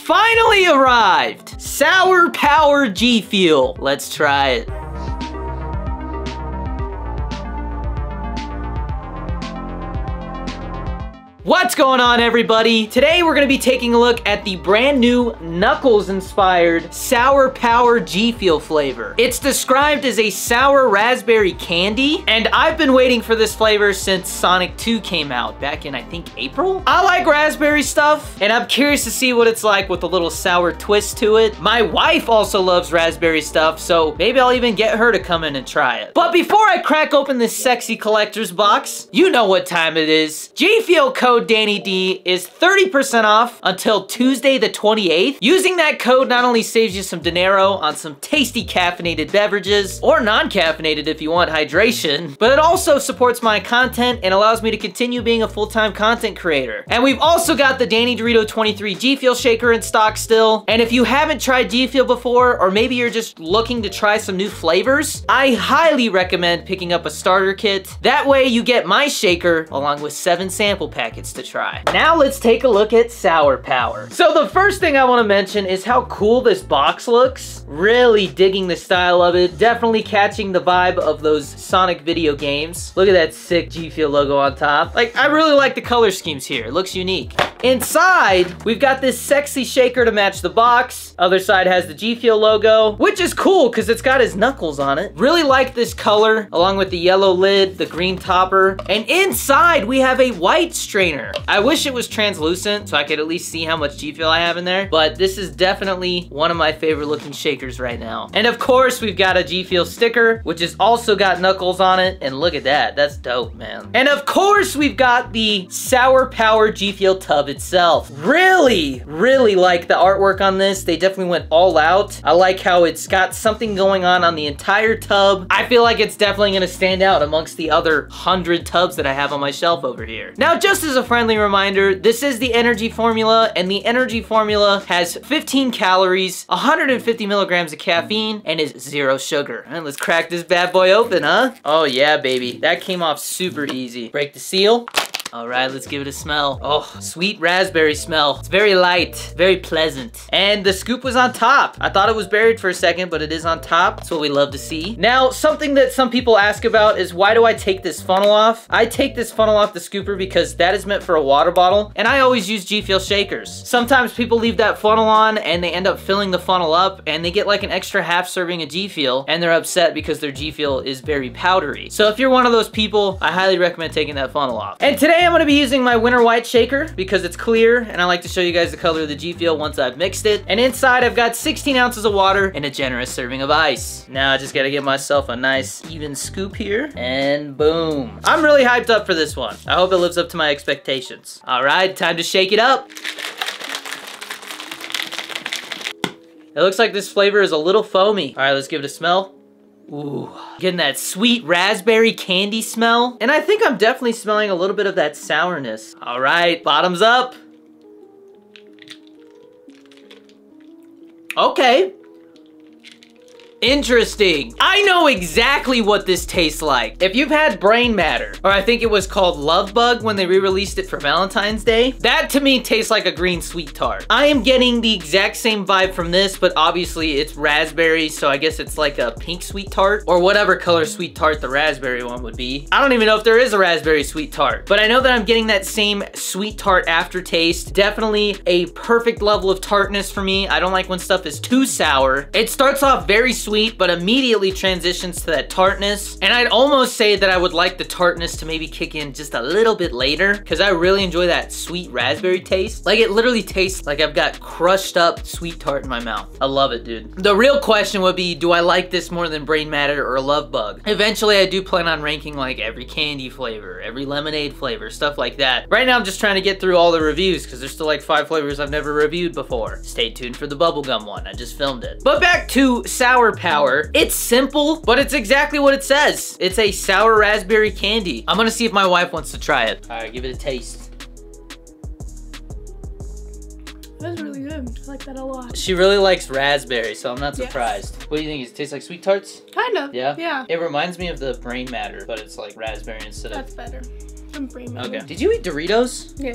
finally arrived. Sour Power GFUEL. Let's try it. What's going on, everybody? Today we're gonna be taking a look at the brand new Knuckles-inspired Sour Power GFUEL flavor. It's described as a sour raspberry candy, and I've been waiting for this flavor since Sonic 2 came out back in, I think, April? I like raspberry stuff, and I'm curious to see what it's like with a little sour twist to it. My wife also loves raspberry stuff, so maybe I'll even get her to come in and try it. But before I crack open this sexy collector's box, you know what time it is. GFUEL code Danny D is 30% off until Tuesday the 28th. Using that code not only saves you some dinero on some tasty caffeinated beverages, or non-caffeinated if you want hydration, but it also supports my content and allows me to continue being a full-time content creator. And we've also got the Danny Dorito 23 GFUEL shaker in stock still. And if you haven't tried GFUEL before, or maybe you're just looking to try some new flavors, I highly recommend picking up a starter kit. That way you get my shaker along with 7 sample packets to try. Now let's take a look at Sour Power. So the first thing I want to mention is how cool this box looks. Really digging the style of it. Definitely catching the vibe of those Sonic video games. Look at that sick GFUEL logo on top. Like, I really like the color schemes here. It looks unique. Inside, we've got this sexy shaker to match the box. Other side has the GFUEL logo, which is cool because it's got his knuckles on it. Really like this color, along with the yellow lid, the green topper. And inside, we have a white strainer. I wish it was translucent so I could at least see how much GFUEL I have in there, but this is definitely one of my favorite looking shakers right now. And of course, we've got a GFUEL sticker, which has also got knuckles on it. And look at that, that's dope, man. And of course, we've got the Sour Power GFUEL tub itself. Really like the artwork on this. They definitely went all out. I like how it's got something going on the entire tub. I feel like it's definitely gonna stand out amongst the other 100 tubs that I have on my shelf over here. Now, just as a friendly reminder, this is the energy formula, and the energy formula has 15 calories, 150 milligrams of caffeine, and is 0 sugar. And let's crack this bad boy open, huh? Oh yeah, baby. That came off super easy. Break the seal. All right, let's give it a smell. Oh, sweet raspberry smell. It's very light, very pleasant. And the scoop was on top. I thought it was buried for a second, but it is on top. That's what we love to see. Now, something that some people ask about is why do I take this funnel off? I take this funnel off the scooper because that is meant for a water bottle, and I always use GFUEL shakers. Sometimes people leave that funnel on and they end up filling the funnel up and they get like an extra half serving of GFUEL and they're upset because their GFUEL is very powdery. So if you're one of those people, I highly recommend taking that funnel off. And today I'm gonna be using my Winter White shaker because it's clear and I like to show you guys the color of the GFUEL once I've mixed it. And inside I've got 16 ounces of water and a generous serving of ice. Now I just gotta get myself a nice even scoop here and boom. I'm really hyped up for this one. I hope it lives up to my expectations. All right, time to shake it up. It looks like this flavor is a little foamy. All right, let's give it a smell. Ooh, getting that sweet raspberry candy smell. And I think I'm definitely smelling a little bit of that sourness. All right, bottoms up. Okay. Interesting. I know exactly what this tastes like. If you've had Brain Matter, or I think it was called Love Bug when they re-released it for Valentine's Day, that to me tastes like a green sweet tart. I am getting the exact same vibe from this, but obviously it's raspberry, so I guess it's like a pink sweet tart, or whatever color sweet tart the raspberry one would be. I don't even know if there is a raspberry sweet tart, but I know that I'm getting that same sweet tart aftertaste. Definitely a perfect level of tartness for me. I don't like when stuff is too sour. It starts off very sweet, but immediately transitions to that tartness. And I'd almost say that I would like the tartness to maybe kick in just a little bit later, because I really enjoy that sweet raspberry taste. Like, it literally tastes like I've got crushed up sweet tart in my mouth. I love it, dude. The real question would be, do I like this more than Brain Matter or Love Bug? Eventually, I do plan on ranking like every candy flavor, every lemonade flavor, stuff like that. Right now, I'm just trying to get through all the reviews because there's still like 5 flavors I've never reviewed before. Stay tuned for the bubblegum one. I just filmed it. But back to Sour Power. It's simple, but it's exactly what it says. It's a sour raspberry candy. I'm gonna see if my wife wants to try it. All right, give it a taste. That's really good. I like that a lot. She really likes raspberry, so I'm not surprised. Yes. What do you think? Does it taste like Sweet Tarts? Kind of. Yeah? Yeah. It reminds me of the Brain Matter, but it's like raspberry instead of... That's better. I'm Brain Matter. Okay. Did you eat Doritos? Yeah.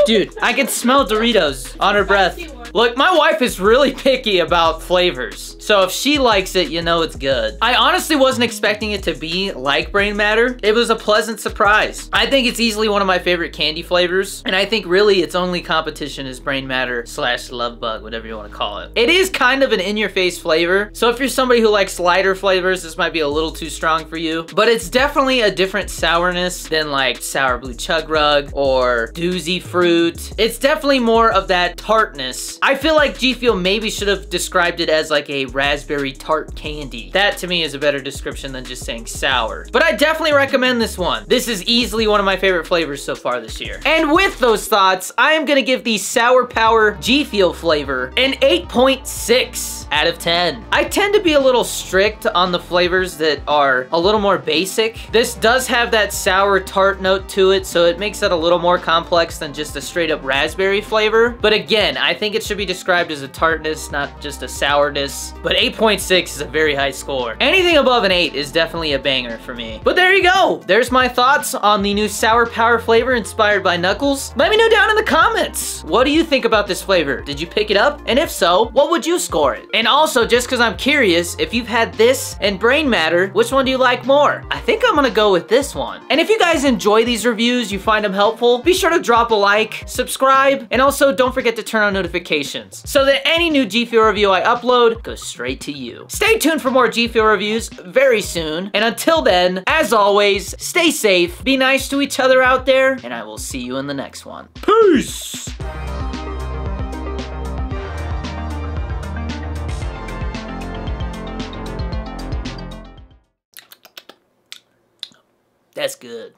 Dude, I can smell Doritos on her breath. Look, my wife is really picky about flavors. So if she likes it, you know it's good. I honestly wasn't expecting it to be like Brain Matter. It was a pleasant surprise. I think it's easily one of my favorite candy flavors. And I think really its only competition is Brain Matter / Love Bug, whatever you want to call it. It is kind of an in-your-face flavor. So if you're somebody who likes lighter flavors, this might be a little too strong for you. But it's definitely a different sourness than like Sour Blue Chug Rug or Doozy Fruit. It's definitely more of that tartness. I feel like G Fuel maybe should have described it as like a raspberry tart candy. That to me is a better description than just saying sour. But I definitely recommend this one. This is easily one of my favorite flavors so far this year. And with those thoughts, I am gonna give the Sour Power GFUEL Flavor an 8.6 out of 10. I tend to be a little strict on the flavors that are a little more basic. This does have that sour tart note to it, so it makes it a little more complex than just a straight up raspberry flavor. But again, I think it should be described as a tartness, not just a sourness. But 8.6 is a very high score. Anything above an 8 is definitely a banger for me. But there you go. There's my thoughts on the new Sour Power flavor inspired by Knuckles. Let me know down in the comments. What do you think about this flavor? Did you pick it up? And if so, what would you score it? And also, just because I'm curious, if you've had this and Brain Matter, which one do you like more? I think I'm gonna go with this one. And if you guys enjoy these reviews, you find them helpful, be sure to drop a like, subscribe, and also don't forget to turn on notifications so that any new G Fuel review I upload goes straight to you. Stay tuned for more G Fuel reviews very soon. And until then, as always, stay safe, be nice to each other out there, and I will see you in the next one. Peace! That's good.